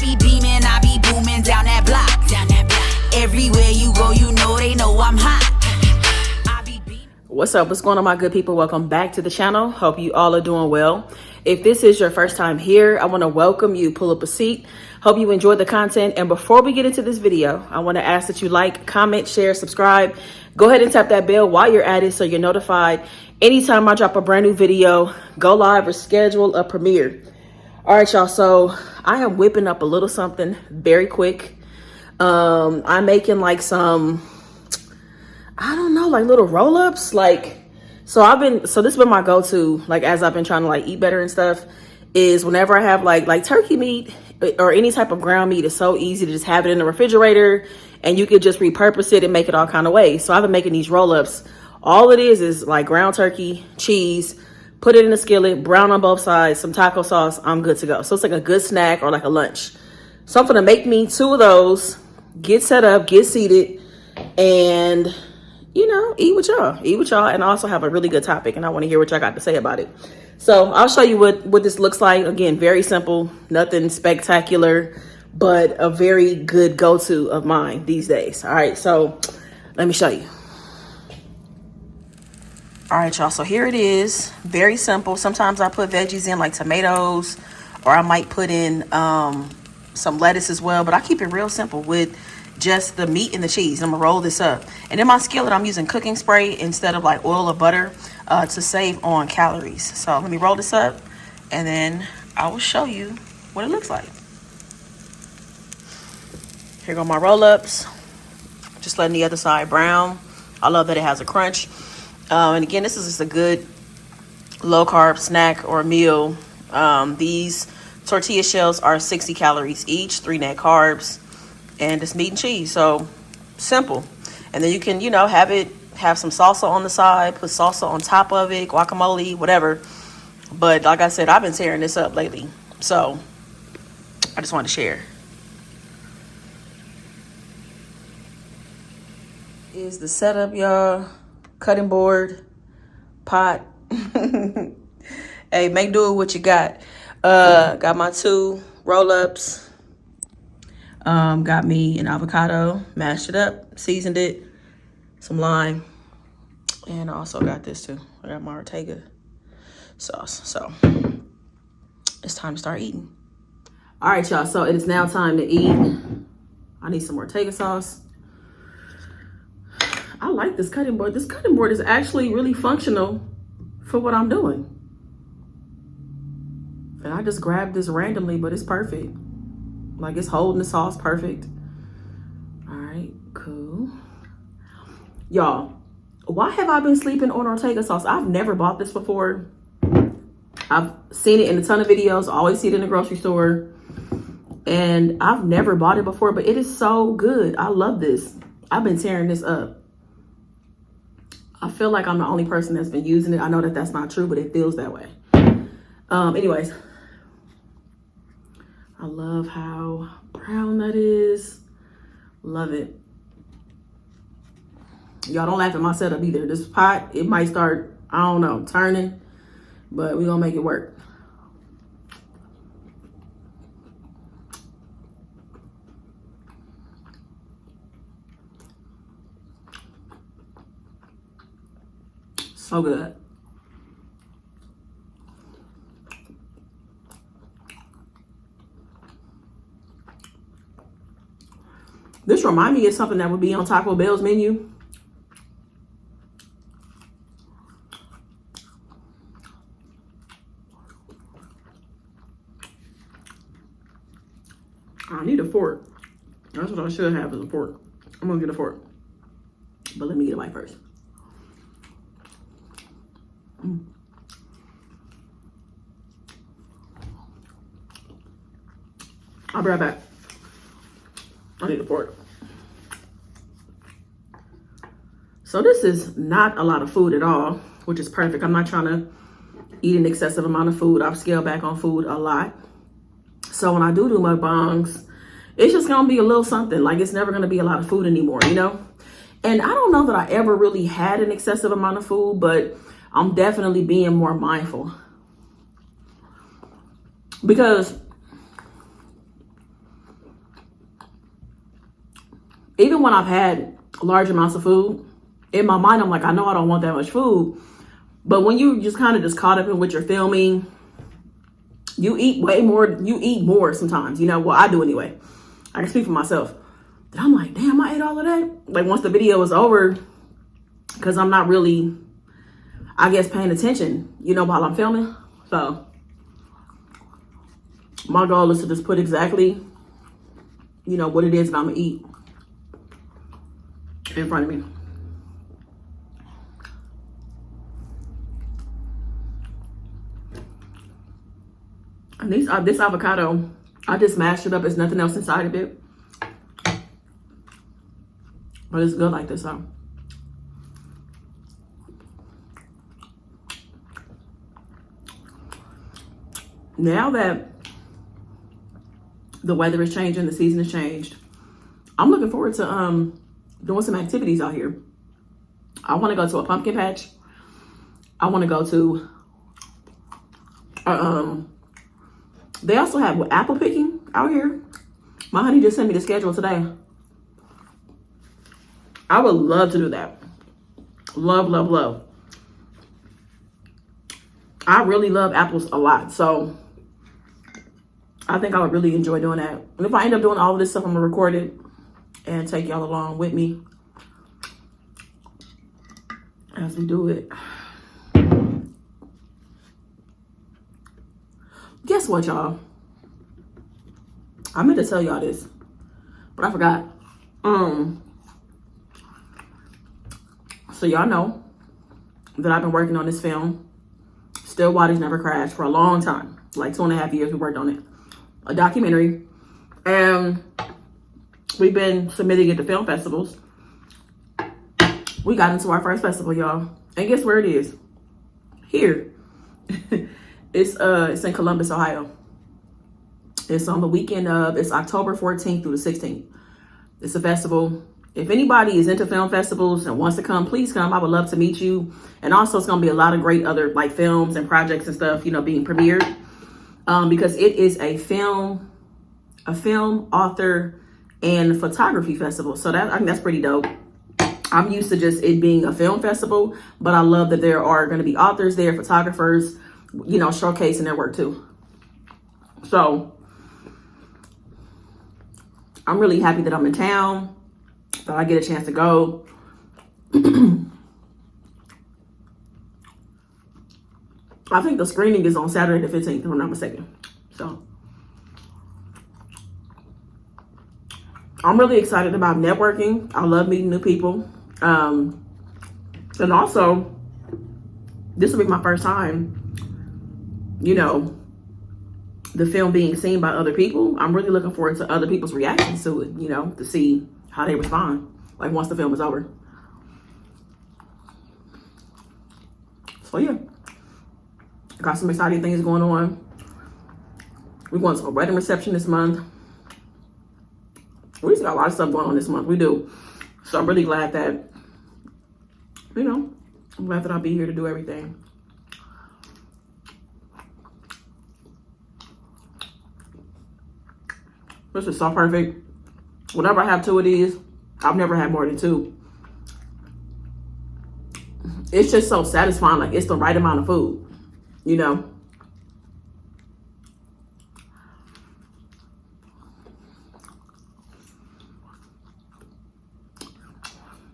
be beaming, I be booming down that block. Everywhere you go, you know they know I'm hot. What's up? What's going on, my good people? Welcome back to the channel. Hope you all are doing well. If this is your first time here, I want to welcome you. Pull up a seat. Hope you enjoyed the content. And before we get into this video, I want to ask that you like, comment, share, subscribe. Go ahead and tap that bell while you're at it so you're notified anytime I drop a brand new video, go live, or schedule a premiere. All right, y'all. So I am whipping up a little something very quick. I'm making like some, I don't know, like little roll-ups. So this has been my go-to, like as I've been trying to like eat better and stuff, is whenever I have like turkey meat or any type of ground meat, it's so easy to just have it in the refrigerator and you could just repurpose it and make it all kind of ways. So I've been making these roll-ups. All it is like ground turkey, cheese, put it in a skillet, brown on both sides, some taco sauce, I'm good to go. So it's like a good snack or like a lunch. So I'm gonna make me 2 of those, get set up, get seated, and you know, eat with y'all, and also have a really good topic, and I want to hear what y'all got to say about it. So I'll show you what this looks like. Again, very simple, nothing spectacular, but a very good go-to of mine these days. All right, so let me show you. All right, y'all, so here it is. Very simple. Sometimes I put veggies in like tomatoes, or I might put in some lettuce as well, but I keep it real simple with just the meat and the cheese. I'm gonna roll this up, and in my skillet I'm using cooking spray instead of like oil or butter to save on calories. So let me roll this up and then I will show you what it looks like. Here go my roll-ups, just letting the other side brown. I love that it has a crunch, and again, this is just a good low-carb snack or meal. These tortilla shells are 60 calories each, 3 net carbs, and it's meat and cheese. So simple. And then you can, you know, have some salsa on the side, put salsa on top of it, guacamole, whatever. But like I said, I've been tearing this up lately, so I just wanted to share. Is the setup, y'all. Cutting board, pot. Hey, make do with what you got. Got my 2 roll-ups. Got me an avocado, mashed it up, seasoned it, some lime, and I also got this too. I got my Ortega sauce. So it's time to start eating. All right, y'all, so it is now time to eat. I need some Ortega sauce. I like this cutting board. This cutting board is actually really functional for what I'm doing. And I just grabbed this randomly, but it's perfect. Like, it's holding the sauce perfect. All right, cool. Y'all, why have I been sleeping on Ortega sauce? I've never bought this before. I've seen it in a ton of videos. I always see it in the grocery store. And I've never bought it before, but it is so good. I love this. I've been tearing this up. I feel like I'm the only person that's been using it. I know that that's not true, but it feels that way. Anyways. I love how brown that is. Love it. Y'all don't laugh at my setup either. This pot, it might start, I don't know, turning, but we're gonna make it work. So good. This reminds me of something that would be on Taco Bell's menu. I need a fork. That's what I should have, is a fork. I'm gonna get a fork. But let me get a bite first. I'll be right back. I need a fork. So this is not a lot of food at all, which is perfect. I'm not trying to eat an excessive amount of food. I've scaled back on food a lot. So when I do mukbangs, it's just gonna be a little something. Like, it's never gonna be a lot of food anymore, you know? And I don't know that I ever really had an excessive amount of food, but I'm definitely being more mindful. Because even when I've had large amounts of food, in my mind, I'm like, I know I don't want that much food. But when you just kind of just caught up in what you're filming, you eat way more. You eat more sometimes, you know. Well, I do anyway. I can speak for myself. And I'm like, damn, I ate all of that. Like once the video was over, because I'm not really, I guess, paying attention, you know, while I'm filming. So my goal is to just put exactly, you know, what it is that I'm gonna eat in front of me. And this avocado, I just mashed it up. There's nothing else inside of it. But it's good like this, so. Now that the weather is changing, the season has changed, I'm looking forward to doing some activities out here. I want to go to a pumpkin patch. I want to go to they also have apple picking out here. My honey just sent me the schedule today. I would love to do that. Love, love, love. I really love apples a lot, so I think I would really enjoy doing that. And if I end up doing all of this stuff, I'm gonna record it and take y'all along with me as we do it. Guess what, y'all? I meant to tell y'all this, but I forgot. So y'all know that I've been working on this film, Still Waters Never Crash, for a long time. Like 2.5 years we worked on it. A documentary. And we've been submitting it to film festivals. We got into our first festival, y'all. And guess where it is? Here. It's in Columbus, Ohio. It's on the weekend of, it's October 14th through the 16th. It's a festival. If anybody is into film festivals and wants to come, please come. I would love to meet you. And also it's going to be a lot of great other like films and projects and stuff, you know, being premiered. Because it is a film author and photography festival. So that, I think that's pretty dope. I'm used to just it being a film festival, but I love that there are going to be authors there, photographers, you know, showcasing their work too. So I'm really happy that I'm in town, that I get a chance to go. I think the screening is on Saturday the 15th, if I'm not mistaken. So I'm really excited about networking. I love meeting new people. And also, this will be my first time, you know, the film being seen by other people. I'm really looking forward to other people's reactions to it, you know, to see how they respond, like once the film is over. So yeah, got some exciting things going on. We're going to a wedding reception this month. We just got a lot of stuff going on this month. We do. So I'm really glad that, you know, I'm glad that I'll be here to do everything. This is so perfect. Whenever I have 2 of these, I've never had more than 2. It's just so satisfying. Like, it's the right amount of food, you know?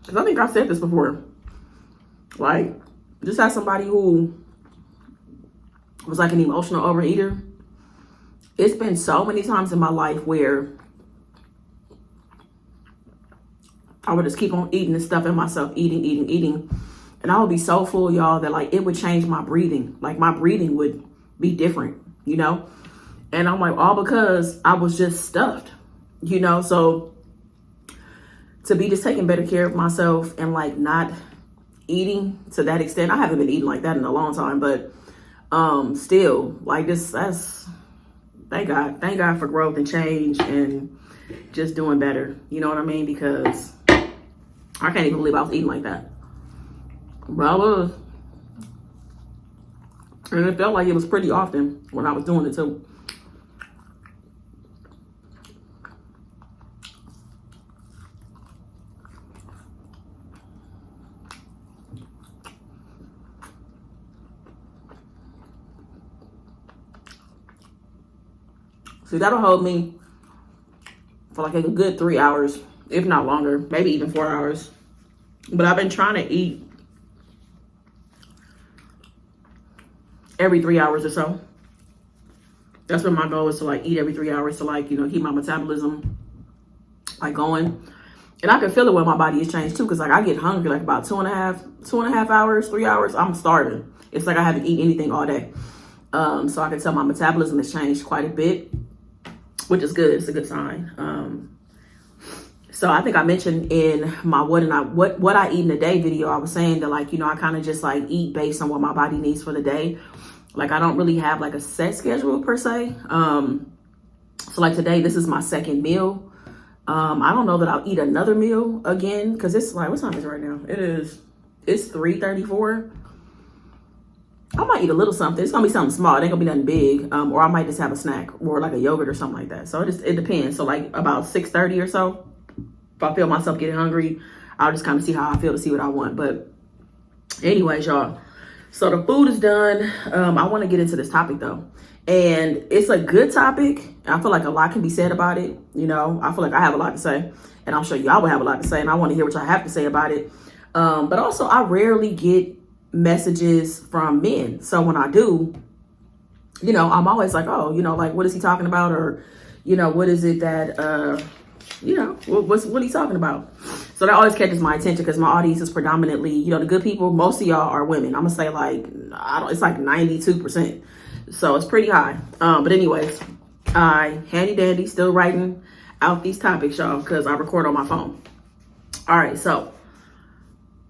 Because I think I've said this before. Like, just as somebody who was like an emotional overeater, it's been so many times in my life where I would just keep on eating and stuffing myself, eating. And I would be so full, y'all, that like it would change my breathing. Like my breathing would be different, you know? And I'm like, all because I was just stuffed, you know? So to be just taking better care of myself and like not eating to that extent. I haven't been eating like that in a long time, but still like this, thank God for growth and change and just doing better. You know what I mean? Because I can't even believe I was eating like that. But I was. And it felt like it was pretty often when I was doing it too. So that'll hold me for like a good 3 hours, if not longer, maybe even 4 hours. But I've been trying to eat every 3 hours or so. That's what my goal is, to like eat every 3 hours to like, you know, keep my metabolism like going. And I can feel it when my body is changed too, because like I get hungry like about 2.5 hours, 3 hours, I'm starving. It's like I haven't eaten anything all day. So I can tell my metabolism has changed quite a bit, which is good. It's a good sign. So I think I mentioned in my what I eat in a day video, I was saying that like, you know, I kind of just like eat based on what my body needs for the day. Like I don't really have like a set schedule per se. So like today, this is my second meal. I don't know that I'll eat another meal again, because it's like, what time is it right now? It's 3:34. I might eat a little something. It's gonna be something small. It ain't gonna be nothing big. Or I might just have a snack or like a yogurt or something like that. So it depends. So like about 6:30 or so, if I feel myself getting hungry, I'll just kind of see how I feel to see what I want. But anyways, y'all, so the food is done. I want to get into this topic though. And it's a good topic. I feel like a lot can be said about it. You know, I feel like I have a lot to say, and I'm sure y'all will have a lot to say, and I want to hear what y'all have to say about it. But also I rarely get messages from men. So when I do, you know, I'm always like, oh, you know, like, what is he talking about? Or, you know, what is it that, you know, what are you talking about? So that always catches my attention, because my audience is predominantly, you know, the good people. Most of y'all are women. I'm gonna say like, it's like 92%. So it's pretty high. But anyways, handy dandy, still writing out these topics, y'all, because I record on my phone. All right, so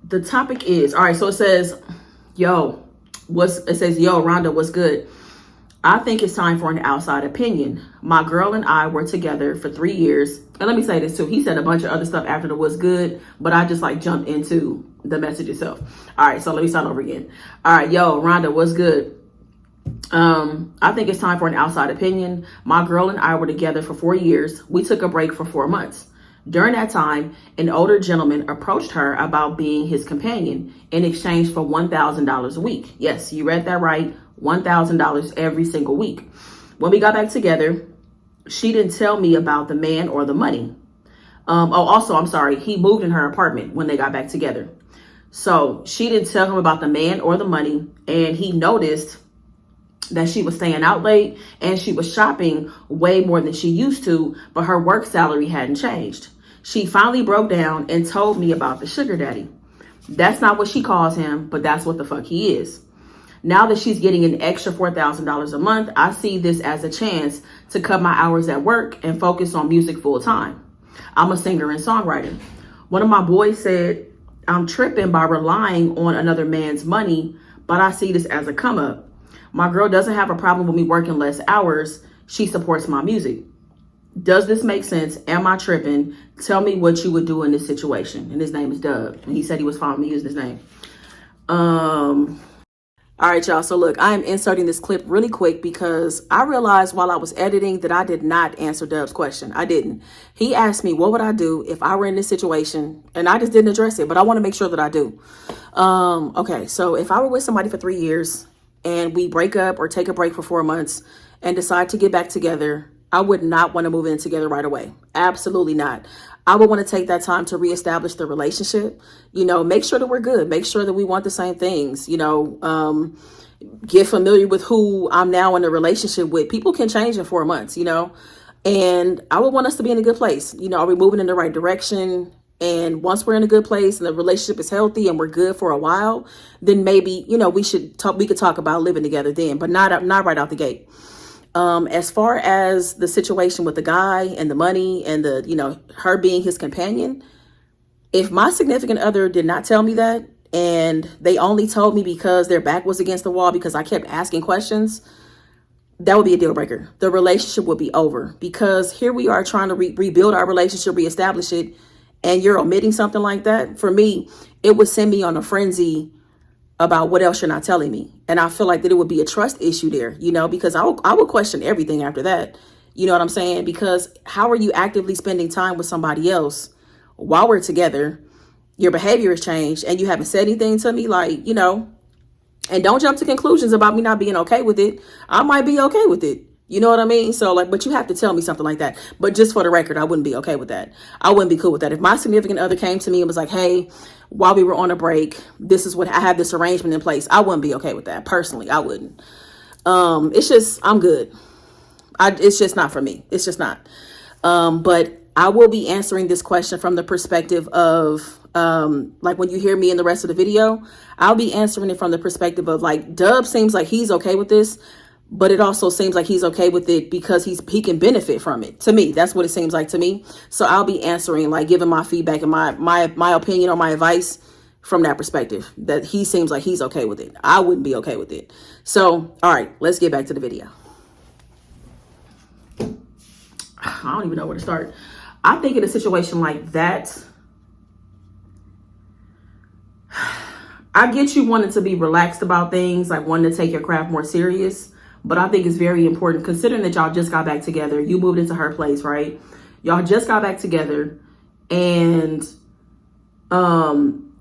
the topic is, all right, so it says, yo, Rhonda, what's good? I think it's time for an outside opinion. My girl and I were together for 3 years. And let me say this too. He said a bunch of other stuff after the what's good, but I just like jumped into the message itself. All right, so let me start over again. All right, yo, Rhonda, what's good? I think it's time for an outside opinion. My girl and I were together for 4 years. We took a break for 4 months. During that time, an older gentleman approached her about being his companion in exchange for $1,000 a week. Yes, you read that right. $1,000 every single week. When we got back together, she didn't tell me about the man or the money. Also, I'm sorry, he moved in her apartment when they got back together. So she didn't tell him about the man or the money, and he noticed that she was staying out late and she was shopping way more than she used to, but her work salary hadn't changed. She finally broke down and told me about the sugar daddy. That's not what she calls him, but that's what the fuck he is. Now that she's getting an extra $4,000 a month, I see this as a chance to cut my hours at work and focus on music full time. I'm a singer and songwriter. One of my boys said, I'm tripping by relying on another man's money, but I see this as a come up. My girl doesn't have a problem with me working less hours. She supports my music. Does this make sense? Am I tripping? Tell me what you would do in this situation. And his name is Doug. And he said he was following me using his name. All right, y'all. So look, I am inserting this clip really quick because I realized while I was editing that I did not answer Doug's question. I didn't. He asked me, what would I do if I were in this situation? And I just didn't address it, but I want to make sure that I do. Okay, so if I were with somebody for 3 years and we break up or take a break for 4 months and decide to get back together, I would not want to move in together right away. Absolutely not. I would want to take that time to reestablish the relationship, you know, make sure that we're good, make sure that we want the same things, you know, get familiar with who I'm now in a relationship with. People can change in 4 months, you know, and I would want us to be in a good place. You know, are we moving in the right direction? And once we're in a good place and the relationship is healthy and we're good for a while, then maybe, you know, we could talk about living together then, but not right out the gate. As far as the situation with the guy and the money and the, you know, her being his companion, if my significant other did not tell me that and they only told me because their back was against the wall because I kept asking questions, that would be a deal breaker. The relationship would be over, because here we are trying to rebuild our relationship, reestablish it, and you're omitting something like that. For me, it would send me on a frenzy about what else you're not telling me. And I feel like that it would be a trust issue there, you know, because I would question everything after that. You know what I'm saying? Because how are you actively spending time with somebody else while we're together? Your behavior has changed and you haven't said anything to me, like, you know, and don't jump to conclusions about me not being okay with it. I might be okay with it. You know what I mean? So like, but you have to tell me something like that. But just for the record, I wouldn't be okay with that. I wouldn't be cool with that. If my significant other came to me and was like, hey, while we were on a break, this is what I have this arrangement in place, I wouldn't be okay with that. Personally, I wouldn't. It's just, I'm good. It's just not for me. It's just not. But I will be answering this question from the perspective of, like when you hear me in the rest of the video, I'll be answering it from the perspective of like, Dub seems like he's okay with this, but it also seems like he's okay with it because he can benefit from it. To me, that's what it seems like to me. So I'll be answering, like giving my feedback and my opinion or my advice from that perspective, that he seems like he's okay with it. I wouldn't be okay with it. So, all right, let's get back to the video. I don't even know where to start. I think in a situation like that, I get you wanting to be relaxed about things, like wanting to take your craft more serious. But I think it's very important, considering that y'all just got back together. You moved into her place, right? Y'all just got back together, and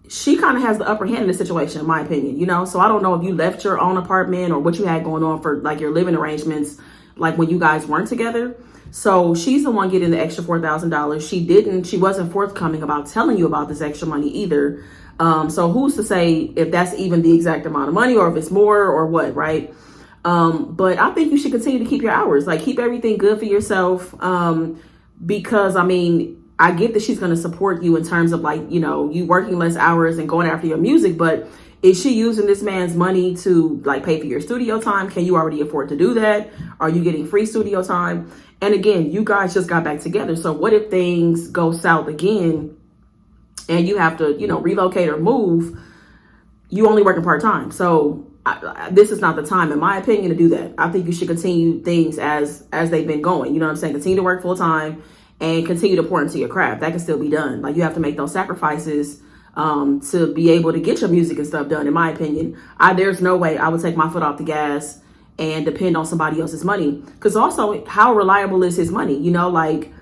she kind of has the upper hand in the situation, in my opinion, you know? So I don't know if you left your own apartment or what you had going on for like your living arrangements, like when you guys weren't together. So she's the one getting the extra $4,000. She wasn't forthcoming about telling you about this extra money either. So who's to say if that's even the exact amount of money or if it's more or what, right? But I think you should continue to keep your hours, like keep everything good for yourself. Because I mean, I get that she's going to support you in terms of like, you know, you working less hours and going after your music, but is she using this man's money to like pay for your studio time? Can you already afford to do that? Are you getting free studio time? And again, you guys just got back together. So what if things go south again and you have to, you know, relocate or move? You only working part-time. So this is not the time, in my opinion, to do that. I think you should continue things as they've been going. You know what I'm saying? Continue to work full-time and continue to pour into your craft. That can still be done. Like you have to make those sacrifices to be able to get your music and stuff done, in my opinion. There's no way I would take my foot off the gas and depend on somebody else's money. Because also, how reliable is his money? You know, like,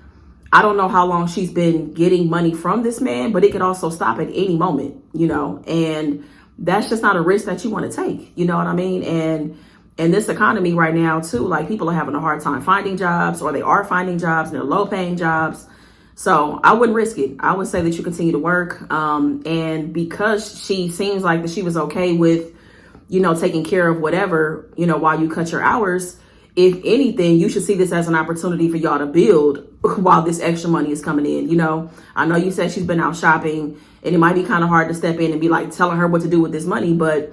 I don't know how long she's been getting money from this man, but it could also stop at any moment, you know, and that's just not a risk that you want to take. You know what I mean? And in this economy right now too, like people are having a hard time finding jobs, or they are finding jobs and they're low paying jobs. So I wouldn't risk it. I would say that you continue to work. And because she seems like that she was okay with, you know, taking care of whatever, you know, while you cut your hours, if anything, you should see this as an opportunity for y'all to build while this extra money is coming in. You know, I know you said she's been out shopping and it might be kind of hard to step in and be like telling her what to do with this money. But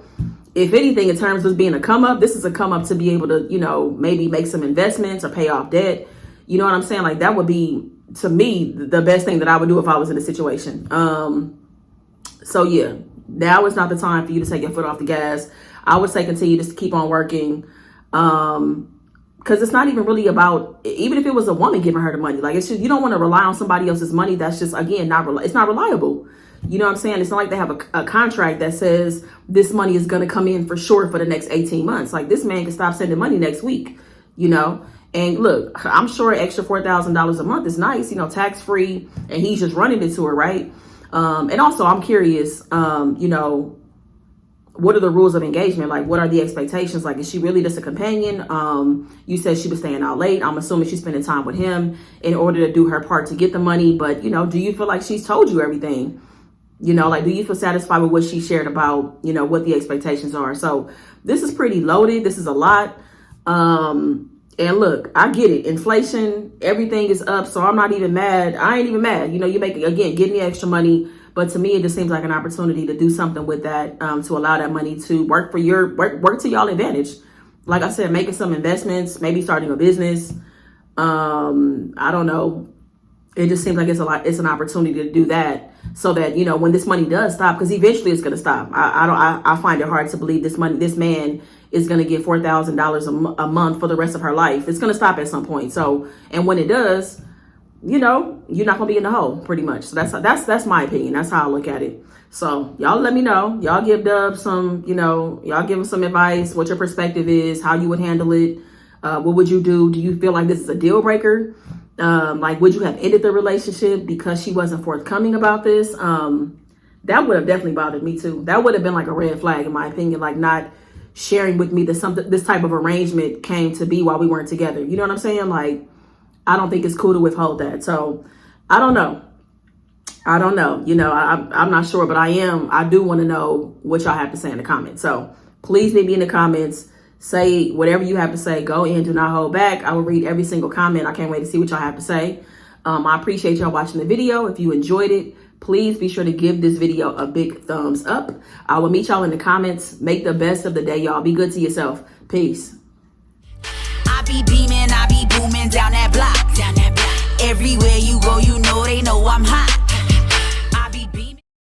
if anything, in terms of being a come up, this is a come up to be able to, you know, maybe make some investments or pay off debt. You know what I'm saying? Like that would be, to me, the best thing that I would do if I was in a situation. So yeah, now is not the time for you to take your foot off the gas. I would say continue to keep on working. Because it's not even really about, even if it was a woman giving her the money, like it's just, you don't want to rely on somebody else's money. That's just, again, it's not reliable. You know what I'm saying? It's not like they have a contract that says this money is going to come in for sure for the next 18 months. Like this man can stop sending money next week, you know? And look, I'm sure an extra $4,000 a month is nice, you know, tax free, and he's just running it to her, right? And also I'm curious, you know, what are the rules of engagement? Like, what are the expectations? Like, is she really just a companion? You said she was staying out late. I'm assuming she's spending time with him in order to do her part to get the money. But, you know, do you feel like she's told you everything? You know, like, do you feel satisfied with what she shared about, you know, what the expectations are? So this is pretty loaded. This is a lot. And look, I get it. Inflation, everything is up. So I'm not even mad. I ain't even mad. You know, you make, again, getting the extra money. But to me, it just seems like an opportunity to do something with that, to allow that money to work for work to y'all advantage. Like I said, making some investments, maybe starting a business. I don't know. It just seems like it's an opportunity to do that, so that, you know, when this money does stop, because eventually it's going to stop. I find it hard to believe this man is going to get $4,000 a month for the rest of her life. It's going to stop at some point. So, and when it does, you know, you're not gonna be in the hole, pretty much. So that's my opinion. That's how I look at it. So y'all let me know. Y'all give Dub some, you know, y'all give him some advice, what your perspective is, how you would handle it. What would you do? Do you feel like this is a deal breaker? Like, would you have ended the relationship because she wasn't forthcoming about this? That would have definitely bothered me too. That would have been like a red flag, in my opinion. Like, not sharing with me that this type of arrangement came to be while we weren't together. You know what I'm saying? Like, I don't think it's cool to withhold that. So I don't know. You know, I'm not sure, but I do want to know what y'all have to say in the comments. So please leave me in the comments. Say whatever you have to say. Go in, do not hold back. I will read every single comment. I can't wait to see what y'all have to say. I appreciate y'all watching the video. If you enjoyed it, please be sure to give this video a big thumbs up. I will meet y'all in the comments. Make the best of the day, y'all. Be good to yourself. Peace. I be beaming, I be booming down that block. Everywhere you go, you know they know I'm hot.